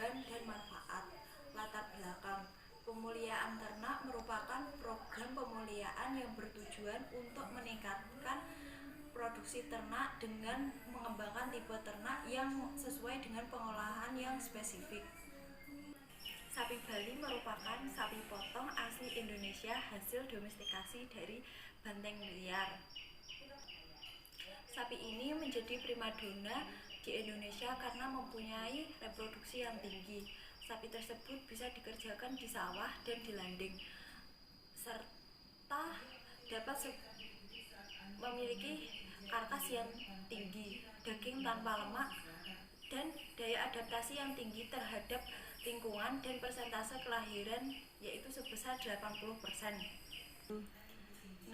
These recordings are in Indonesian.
tujuan dan manfaat. Latar belakang pemuliaan ternak merupakan program pemuliaan yang bertujuan untuk meningkatkan produksi ternak dengan mengembangkan tipe ternak yang sesuai dengan pengolahan yang spesifik. Sapi Bali merupakan sapi potong asli Indonesia hasil domestikasi dari banteng liar. Sapi ini menjadi primadona di Indonesia karena mempunyai reproduksi yang tinggi. Sapi tersebut bisa dikerjakan di sawah dan di landing, serta dapat memiliki karkas yang tinggi, daging tanpa lemak, dan daya adaptasi yang tinggi terhadap lingkungan dan persentase kelahiran yaitu sebesar 80%.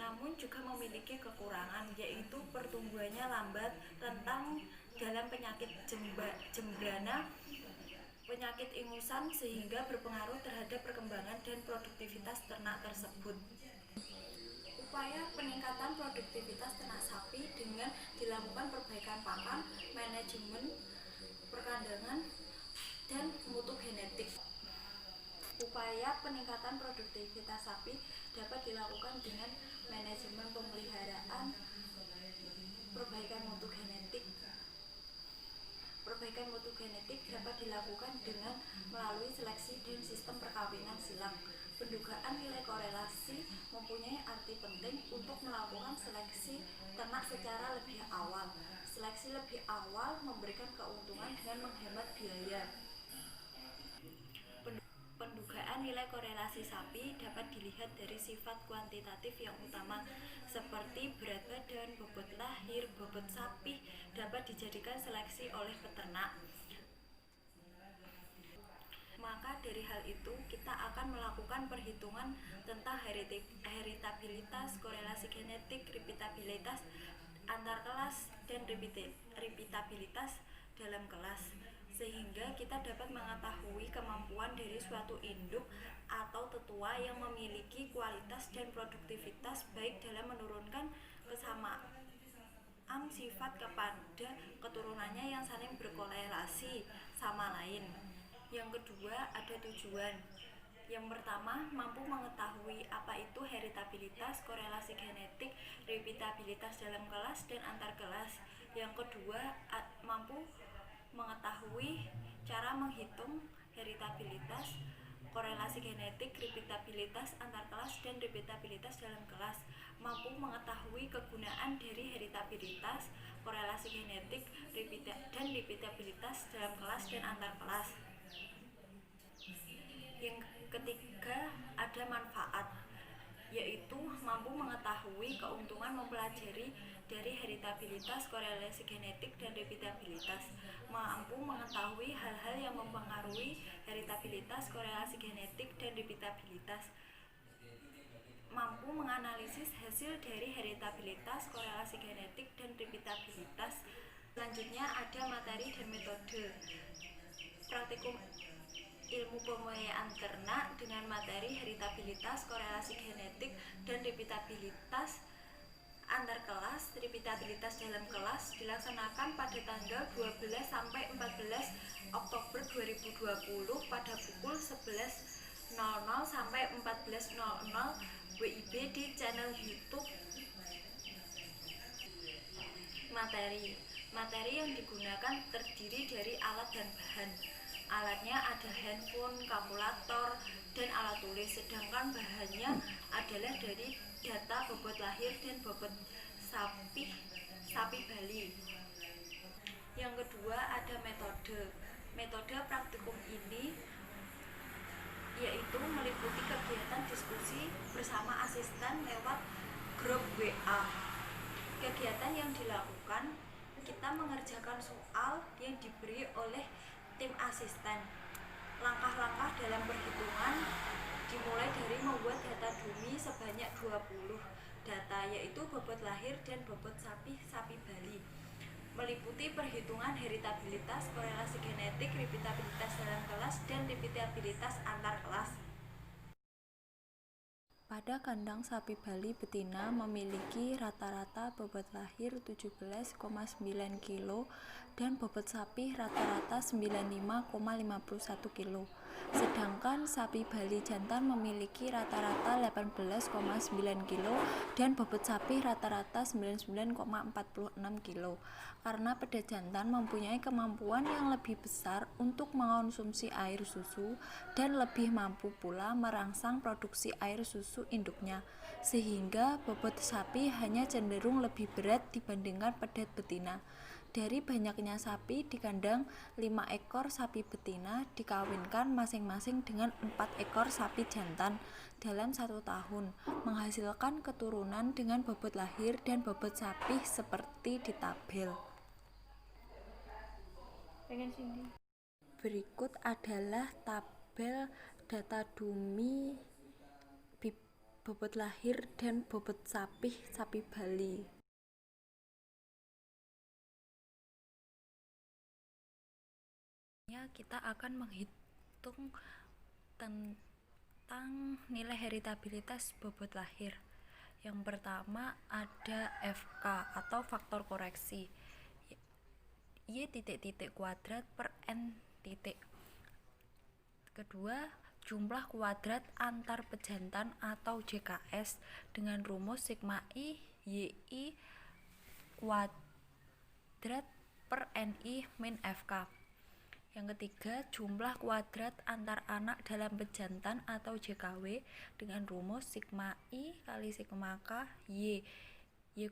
Namun juga memiliki kekurangan yaitu pertumbuhannya lambat, rentan dalam penyakit jembrana, penyakit ingusan sehingga berpengaruh terhadap perkembangan dan produktivitas ternak tersebut. Upaya peningkatan produktivitas ternak sapi dengan dilakukan perbaikan pakan, manajemen perkandangan, dan mutu genetik. Upaya peningkatan produktivitas sapi dapat dilakukan dengan manajemen pemeliharaan, perbaikan mutu genetik. Perbaikan mutu genetik dapat dilakukan dengan melalui seleksi dan sistem perkawinan silang. Pendugaan nilai korelasi mempunyai arti penting untuk melakukan seleksi ternak secara lebih awal. Seleksi lebih awal memberikan keuntungan dengan menghemat biaya. Pendugaan nilai korelasi sapi dapat dilihat dari sifat kuantitatif yang utama seperti berat badan, bobot lahir, bobot sapi dapat dijadikan seleksi oleh peternak. Maka dari hal itu kita akan melakukan perhitungan tentang heritabilitas, korelasi genetik, repeatabilitas antar kelas, dan repeatabilitas dalam kelas, sehingga kita dapat mengetahui kemampuan dari suatu induk atau tetua yang memiliki kualitas dan produktivitas baik dalam menurunkan kesamaan sifat kepada keturunannya yang saling berkorelasi sama lain. Yang kedua, ada tujuan. Yang pertama, mampu mengetahui apa itu heritabilitas, korelasi genetik, repeatabilitas dalam kelas, dan antar kelas. Yang kedua, mampu mengetahui cara menghitung heritabilitas, korelasi genetik, repeatabilitas antar kelas, dan repeatabilitas dalam kelas. Mampu mengetahui kegunaan dari heritabilitas, korelasi genetik, dan repeatabilitas dalam kelas dan antar kelas. Yang ketiga, ada manfaat, yaitu mampu mengetahui keuntungan mempelajari dari heritabilitas, korelasi genetik, dan repeatabilitas. Mampu mengetahui hal-hal yang mempengaruhi heritabilitas, korelasi genetik, dan repeatabilitas. Mampu menganalisis hasil dari heritabilitas, korelasi genetik, dan repeatabilitas. Selanjutnya ada materi dan metode. Praktikum ilmu pemuliaan ternak dengan materi heritabilitas, korelasi genetik, dan repeatabilitas antar kelas, repeatabilitas dalam kelas dilaksanakan pada tanggal 12 sampai 14 Oktober 2020 pada pukul 11.00 sampai 14.00 WIB di channel YouTube. Materi yang digunakan terdiri dari alat dan bahan. Alatnya ada handphone, kalkulator, dan alat tulis, sedangkan bahannya adalah dari data bobot lahir dan bobot sapi Bali. Yang kedua ada metode. Metode praktikum ini yaitu meliputi kegiatan diskusi bersama asisten lewat grup WA. Kegiatan yang dilakukan, kita mengerjakan soal yang diberi oleh tim asisten. Langkah-langkah dalam perhitungan dimulai dari membuat data dummy sebanyak 20 data, yaitu bobot lahir dan bobot sapi Bali. Meliputi perhitungan heritabilitas, korelasi genetik, repeatabilitas dalam kelas, dan repeatabilitas antar kelas. Pada kandang sapi Bali betina memiliki rata-rata bobot lahir 17,9 kg dan bobot sapi rata-rata 95,51 kg. Sedangkan sapi Bali jantan memiliki rata-rata 18,9 kg dan bobot sapi rata-rata 99,46 kg. Karena pedet jantan mempunyai kemampuan yang lebih besar untuk mengonsumsi air susu dan lebih mampu pula merangsang produksi air susu induknya, sehingga bobot sapi hanya cenderung lebih berat dibandingkan pedet betina. Dari banyaknya sapi di kandang, 5 ekor sapi betina dikawinkan masing-masing dengan 4 ekor sapi jantan dalam 1 tahun, menghasilkan keturunan dengan bobot lahir dan bobot sapi seperti di tabel. Berikut adalah tabel data dummy bobot lahir dan bobot sapi Bali. Kita akan menghitung tentang nilai heritabilitas bobot lahir. Yang pertama ada FK atau faktor koreksi, Y titik-titik kuadrat per N titik. Kedua, jumlah kuadrat antar pejantan atau JKS dengan rumus sigma I YI kuadrat per NI min FK. Yang ketiga, jumlah kuadrat antar anak dalam pejantan atau JKW dengan rumus sigma I kali sigma K Y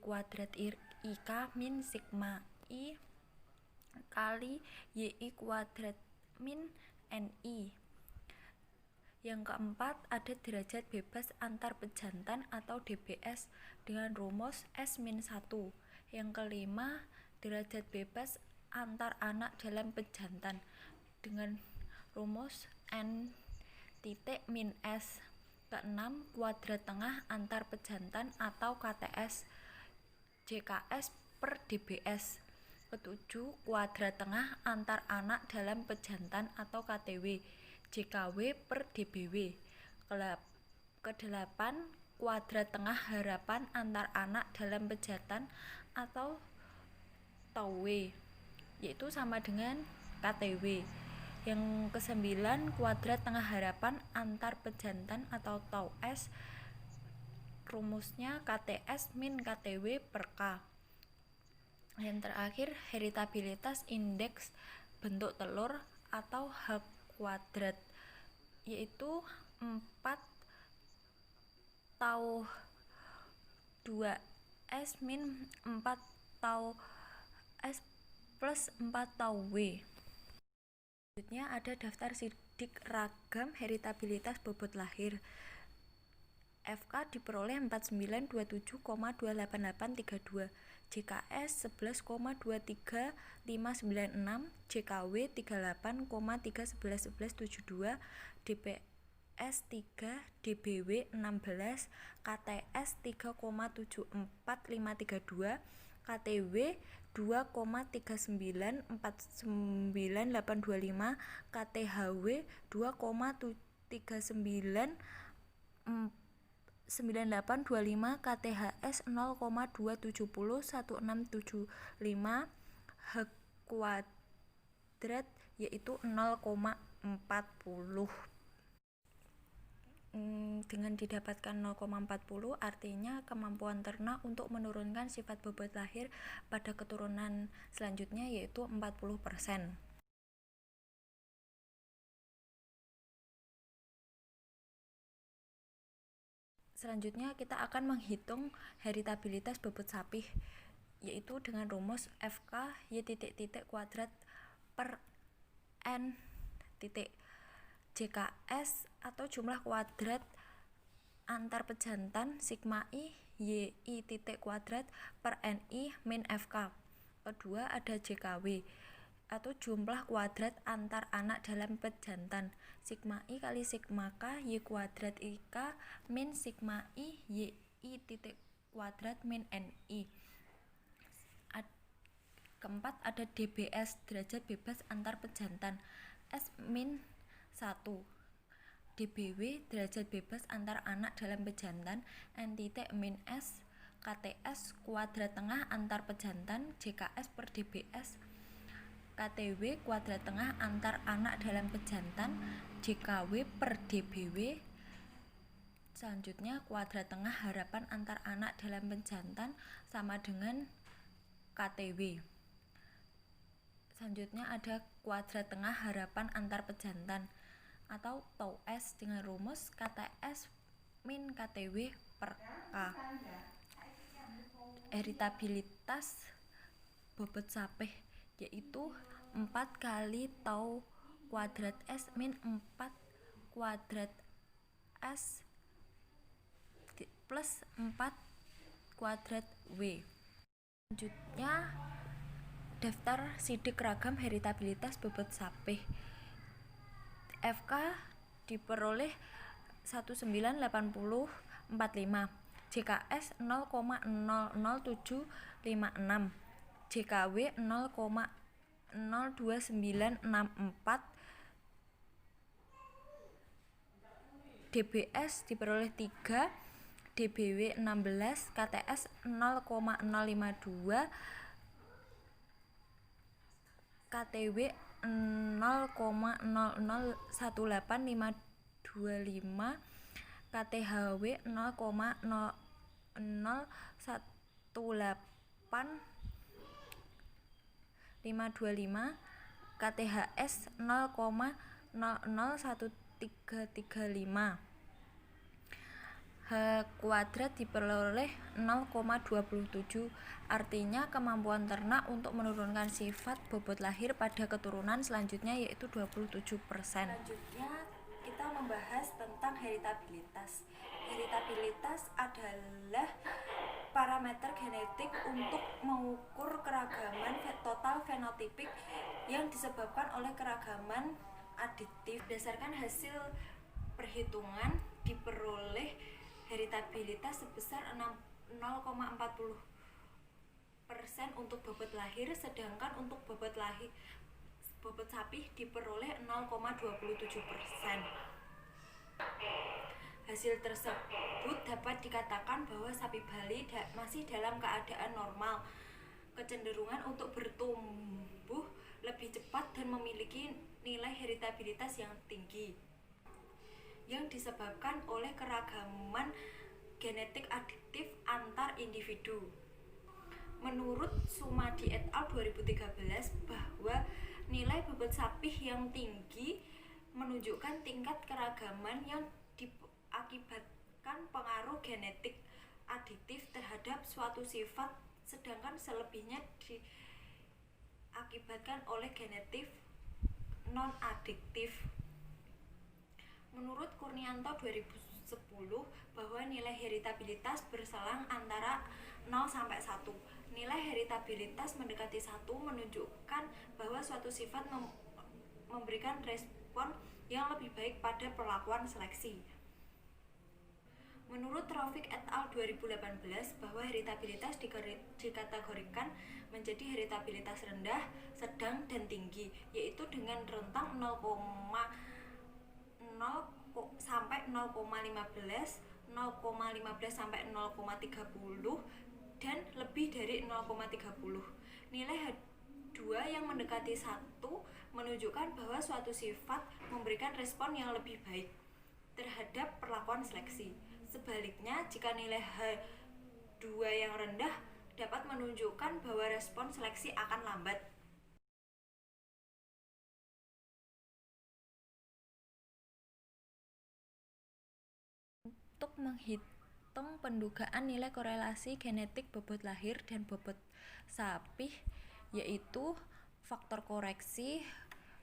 kuadrat IK min sigma I kali YI kuadrat min NI. Yang keempat, ada derajat bebas antar pejantan atau DBS dengan rumus S-1. Yang kelima, derajat bebas antar anak dalam pejantan dengan rumus N titik min S. Keenam, kuadrat tengah antar pejantan atau KTS JKS per DBS. Ketujuh, kuadrat tengah antar anak dalam pejantan atau KTW JKW per DBW. Kedelapan, kuadrat tengah harapan antar anak dalam pejantan atau TAW, yaitu sama dengan KTW. Yang kesembilan, kuadrat tengah harapan antar pejantan atau TAWS, rumusnya KTS min KTW per K. Yang terakhir, heritabilitas indeks bentuk telur atau H kuadrat, yaitu 4 tau 2S min 4 tau S plus 4 tau W. Selanjutnya ada daftar sidik ragam heritabilitas bobot lahir. FK diperoleh 4927,28832, JKS 11,23596, JKW 38,3111172, DPS 3, DBW 16, KTS 3,74532, KTW 2,3949825, KTHW 2,3999825, KTHS 0,2701675, H kuadrat yaitu 0,40. Dengan didapatkan 0,40 artinya kemampuan ternak untuk menurunkan sifat bobot lahir pada keturunan selanjutnya yaitu 40%. Selanjutnya kita akan menghitung heritabilitas bobot sapi, yaitu dengan rumus FK Y titik-titik kuadrat per N titik. JKS atau jumlah kuadrat antar pejantan sigma I YI titik kuadrat per NI min FK. Kedua, ada JKW atau jumlah kuadrat antar anak dalam pejantan sigma I kali sigma K Y kuadrat IK min sigma I YI titik kuadrat min NI. Keempat, ada DBS derajat bebas antar pejantan S min 1, DBW derajat bebas antar anak dalam pejantan N titik min S, KTS kuadrat tengah antar pejantan JKS per DBS, KTW kuadrat tengah antar anak dalam pejantan DKW per DBW. Selanjutnya kuadrat tengah harapan antar anak dalam pejantan sama dengan KTW. Selanjutnya ada kuadrat tengah harapan antar pejantan atau tau S dengan rumus KTS min KTW per K. Heritabilitas bobot sapih yaitu 4 kali tau kuadrat S min 4 kuadrat S plus 4 kuadrat W. Selanjutnya daftar sidik ragam heritabilitas bobot sapih. FK diperoleh 198045, JKS 0,00756, JKW 0,02964, DBS diperoleh 3, DBW 16, KTS 0,052, KTW 0,0018525, KTHW 0,0018525, KTHS 0,00135. H kuadrat diperoleh 0,27, artinya kemampuan ternak untuk menurunkan sifat bobot lahir pada keturunan selanjutnya yaitu 27%. Selanjutnya kita membahas tentang heritabilitas. Heritabilitas adalah parameter genetik untuk mengukur keragaman total fenotipik yang disebabkan oleh keragaman aditif. Berdasarkan hasil perhitungan diperoleh heritabilitas sebesar 0,40% untuk bobot lahir, sedangkan untuk bobot sapih diperoleh 0,27%. Hasil tersebut dapat dikatakan bahwa sapi Bali masih dalam keadaan normal, kecenderungan untuk bertumbuh lebih cepat dan memiliki nilai heritabilitas yang tinggi yang disebabkan oleh keragaman genetik aditif antar individu. Menurut Sumadi et al. 2013 bahwa nilai bobot sapih yang tinggi menunjukkan tingkat keragaman yang diakibatkan pengaruh genetik aditif terhadap suatu sifat, sedangkan selebihnya diakibatkan oleh genetik non-adiktif. Menurut Kurnianto 2010 bahwa nilai heritabilitas berselang antara 0 sampai 1. Nilai heritabilitas mendekati 1 menunjukkan bahwa suatu sifat memberikan respon yang lebih baik pada perlakuan seleksi. Menurut Raufik et al. 2018 bahwa heritabilitas dikategorikan menjadi heritabilitas rendah, sedang, dan tinggi, yaitu dengan rentang 0 sampai 0,15, 0,15 sampai 0,30, dan lebih dari 0,30. Nilai H2 yang mendekati 1 menunjukkan bahwa suatu sifat memberikan respon yang lebih baik terhadap perlakuan seleksi. Sebaliknya, jika nilai H2 yang rendah dapat menunjukkan bahwa respon seleksi akan lambat. Untuk menghitung pendugaan nilai korelasi genetik bobot lahir dan bobot sapih, yaitu faktor koreksi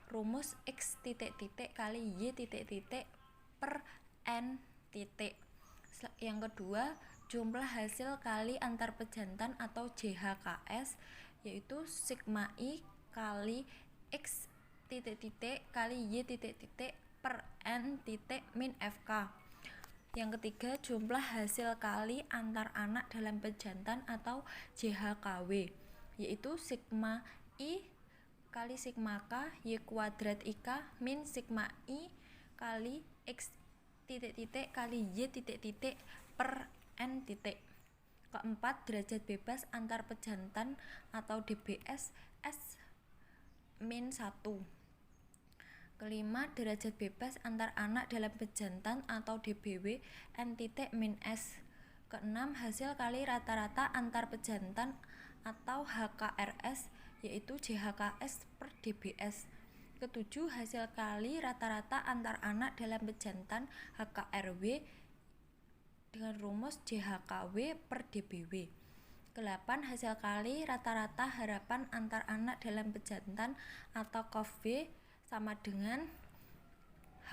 rumus X kali Y per N. Yang kedua, jumlah hasil kali antar pejantan atau JHKS, yaitu sigma I kali X kali Y per N min FK. Yang ketiga, jumlah hasil kali antar anak dalam pejantan atau JHKW, yaitu sigma I kali sigma K Y kuadrat IK min sigma I kali X kali Y per N. Keempat, derajat bebas antar pejantan atau DBS S min 1. Kelima, derajat bebas antar anak dalam pejantan atau DBW n-min S. Keenam, hasil kali rata-rata antar pejantan atau HKRS yaitu JHKS per DBS. Ketujuh, hasil kali rata-rata antar anak dalam pejantan HKRW dengan rumus JHKW per DBW. Kedelapan, hasil kali rata-rata harapan antar anak dalam pejantan atau KOV sama dengan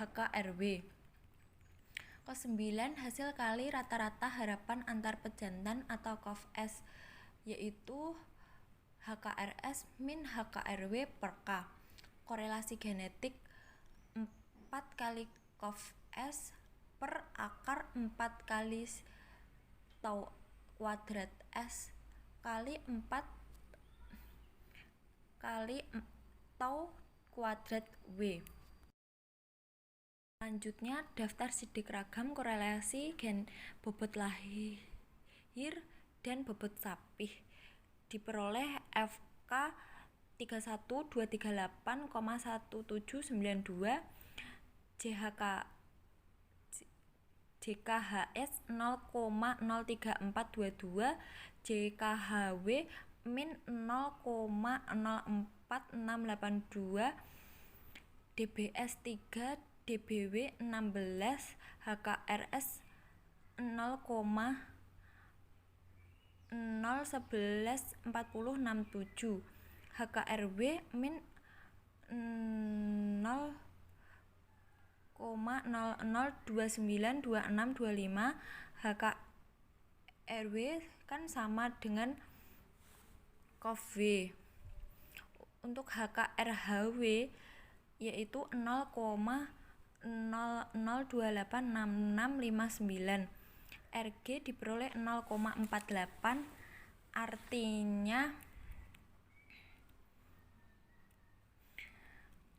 HKRW. Kesembilan, hasil kali rata-rata harapan antar pejantan atau KOV-S yaitu HKRS min HKRW per K. Korelasi genetik 4 kali KOV-S per akar 4 kali tau kuadrat S kali 4 kali tau kuadrat W. Selanjutnya, daftar sidik ragam korelasi gen bobot lahir dan bobot sapih. Diperoleh FK 31238,1792, JKHS 0,03422, JKHW min 0,04682, DBS 3, DBW 16, HKRS 0,0114067, HKRW min 0,00292625, HKRW kan sama dengan KOV. Untuk HKRHW yaitu 0,00286659. RG diperoleh 0,48, artinya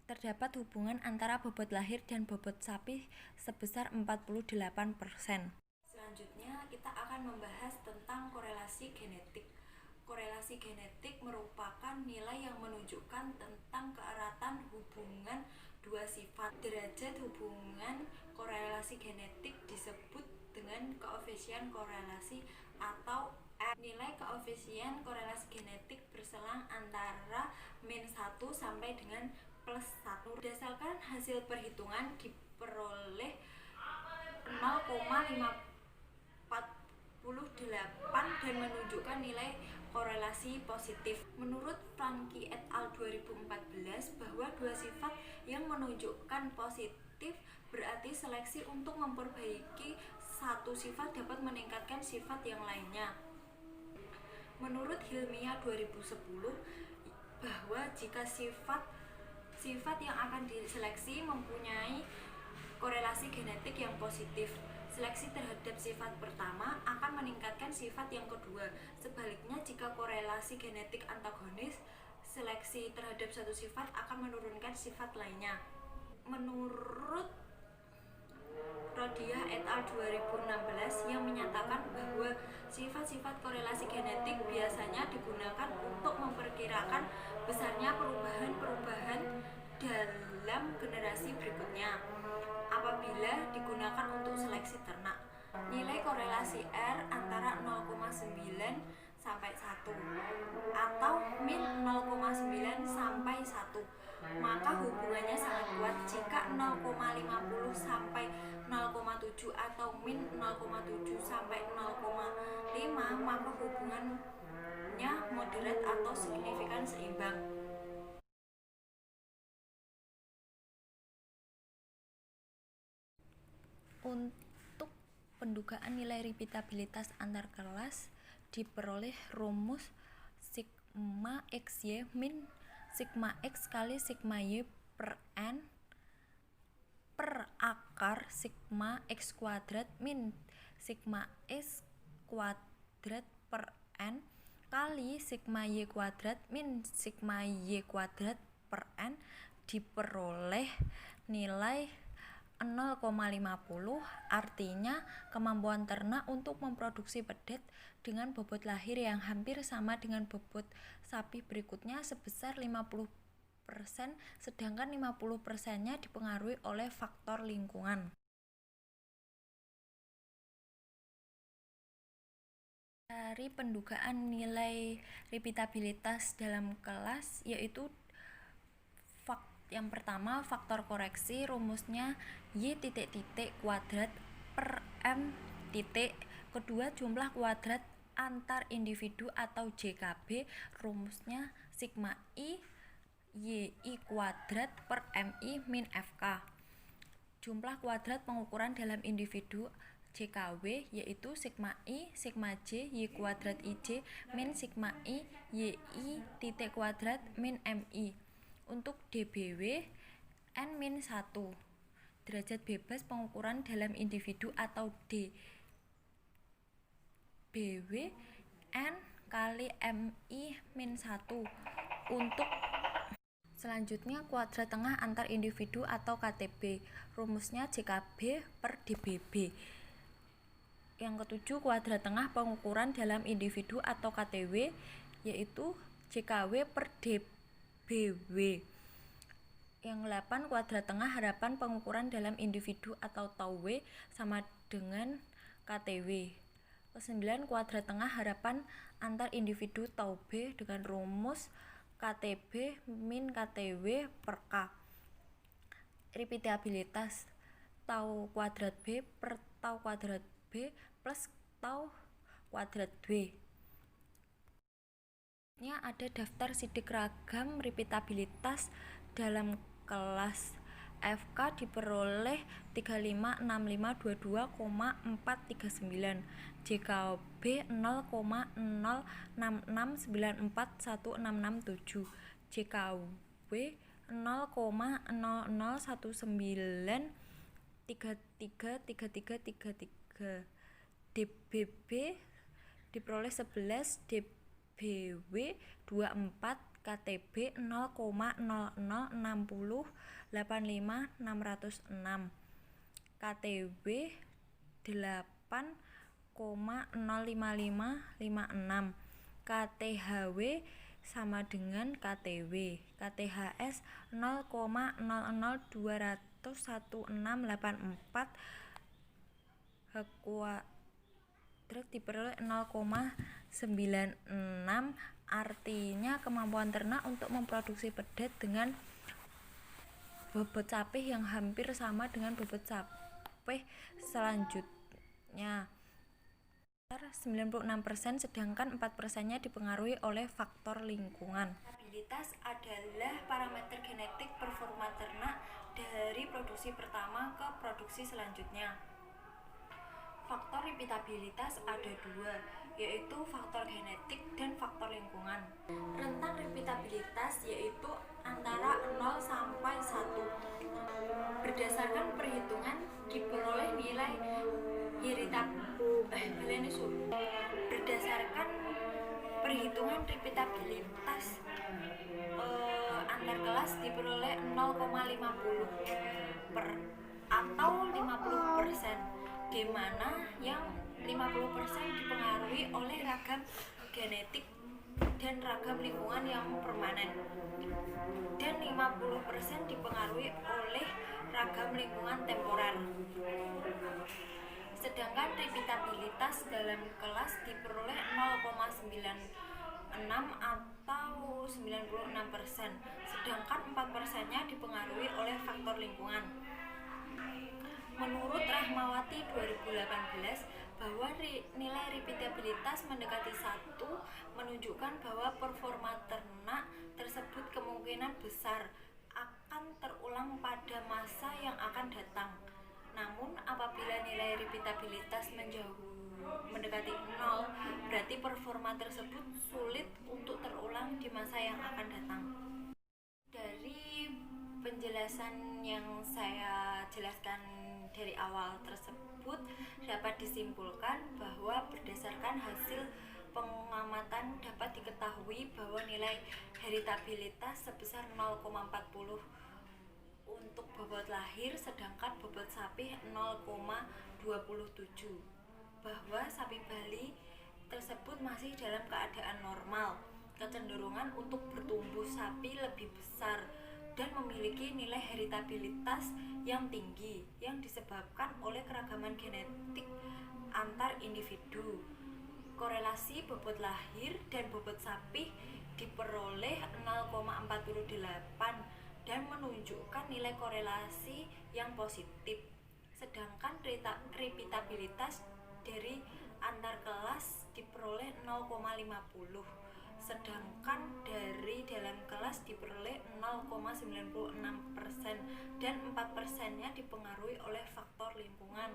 terdapat hubungan antara bobot lahir dan bobot sapih sebesar 48%. Selanjutnya kita akan membahas tentang korelasi genetik. Korelasi genetik merupakan nilai yang menunjukkan tentang keeratan hubungan dua sifat. Derajat hubungan korelasi genetik disebut dengan koefisien korelasi atau R. Nilai koefisien korelasi genetik berselang antara min 1 sampai dengan plus 1. Berdasarkan hasil perhitungan diperoleh 0,548 dan menunjukkan nilai korelasi positif. Menurut Franky et al. 2014 bahwa dua sifat yang menunjukkan positif berarti seleksi untuk memperbaiki satu sifat dapat meningkatkan sifat yang lainnya. Menurut Hilmiah 2010 bahwa jika sifat yang akan diseleksi mempunyai korelasi genetik yang positif, seleksi terhadap sifat pertama akan meningkatkan sifat yang kedua. Sebaliknya, jika korelasi genetik antagonis, seleksi terhadap satu sifat akan menurunkan sifat lainnya. Menurut Rodiah et al. 2016 yang menyatakan bahwa sifat-sifat korelasi genetik biasanya digunakan untuk memperkirakan besarnya perubahan-perubahan dalam generasi berikutnya apabila digunakan untuk seleksi ternak. Nilai korelasi R antara 0,9 sampai 1 atau min 0,9 sampai 1, maka hubungannya sangat kuat. Jika 0,50 sampai 0,7 atau min 0,7 sampai 0,5, maka hubungannya moderat atau signifikan seimbang. Untuk pendugaan nilai repeatabilitas antar kelas diperoleh rumus sigma xy min sigma x kali sigma y per n per akar sigma x kuadrat min sigma x kuadrat per n kali sigma y kuadrat min sigma y kuadrat per n. Diperoleh nilai 0,50, artinya kemampuan ternak untuk memproduksi pedet dengan bobot lahir yang hampir sama dengan bobot sapi berikutnya sebesar 50% sedangkan 50%-nya dipengaruhi oleh faktor lingkungan. Dari pendugaan nilai repeatabilitas dalam kelas yaitu yang pertama faktor koreksi, rumusnya Y kuadrat per M titik. Kedua jumlah kuadrat antar individu atau JKB, rumusnya sigma I YI kuadrat per MI min FK. Jumlah kuadrat pengukuran dalam individu JKW yaitu sigma I, sigma J, Y kuadrat IJ min sigma I, YI titik kuadrat min MI. Untuk DBW, N-1, derajat bebas pengukuran dalam individu atau DBW, N kali MI min 1. Untuk selanjutnya kuadrat tengah antar individu atau KTB, rumusnya JKB per DBB. Yang ketujuh kuadrat tengah pengukuran dalam individu atau KTW yaitu JKW per DBW. Yang 8 kuadrat tengah harapan pengukuran dalam individu atau tau W sama dengan KTW. 9 kuadrat tengah harapan antar individu tau B dengan rumus KTB min KTW per K. Repeatabilitas tau kuadrat B per tau kuadrat B plus tau kuadrat B. Ini ada daftar sidik ragam repeatabilitas dalam kelas. FK diperoleh 356522,439, JKB 0,066941667, JKW 0,0019333333, DBB diperoleh 11, DBW 24, KTB 0,006085.606, KTW 8,05556, KTHW sama dengan KTW, KTHS 0,00211684, kuadrat diperoleh 0,96, artinya kemampuan ternak untuk memproduksi pedet dengan bobot capih yang hampir sama dengan bobot capih selanjutnya. 96%, sedangkan 4%-nya dipengaruhi oleh faktor lingkungan. Stabilitas adalah parameter genetik performa ternak dari produksi pertama ke produksi selanjutnya. Faktor repeatabilitas ada dua, yaitu faktor genetik dan faktor lingkungan. Rentang repeatabilitas yaitu antara 0 sampai 1. Berdasarkan perhitungan diperoleh nilai berdasarkan perhitungan repeatabilitas antar kelas diperoleh 0,50 per atau 50%, di mana yang 50% dipengaruhi oleh ragam genetik dan ragam lingkungan yang permanen, dan 50% dipengaruhi oleh ragam lingkungan temporer. Sedangkan repeatabilitas dalam kelas diperoleh 0,96 atau 96%, sedangkan 4%-nya dipengaruhi oleh faktor lingkungan. Menurut Rahmawati 2018, bahwa nilai repeatabilitas mendekati 1 menunjukkan bahwa performa ternak tersebut kemungkinan besar akan terulang pada masa yang akan datang. Namun apabila nilai repeatabilitas mendekati 0, berarti performa tersebut sulit untuk terulang di masa yang akan datang. Dari penjelasan yang saya jelaskan dari awal tersebut dapat disimpulkan bahwa berdasarkan hasil pengamatan dapat diketahui bahwa nilai heritabilitas sebesar 0,40 untuk bobot lahir, sedangkan bobot sapi 0,27, bahwa sapi Bali tersebut masih dalam keadaan normal. kecenderungan untuk bertumbuh sapi lebih besar dan memiliki nilai heritabilitas yang tinggi yang disebabkan oleh keragaman genetik antar individu. Korelasi bobot lahir dan bobot sapi diperoleh 0,48 dan menunjukkan nilai korelasi yang positif. Sedangkan repeatabilitas dari antar kelas diperoleh 0,50, sedangkan dari dalam kelas diperoleh 0,96% dan 4%-nya dipengaruhi oleh faktor lingkungan.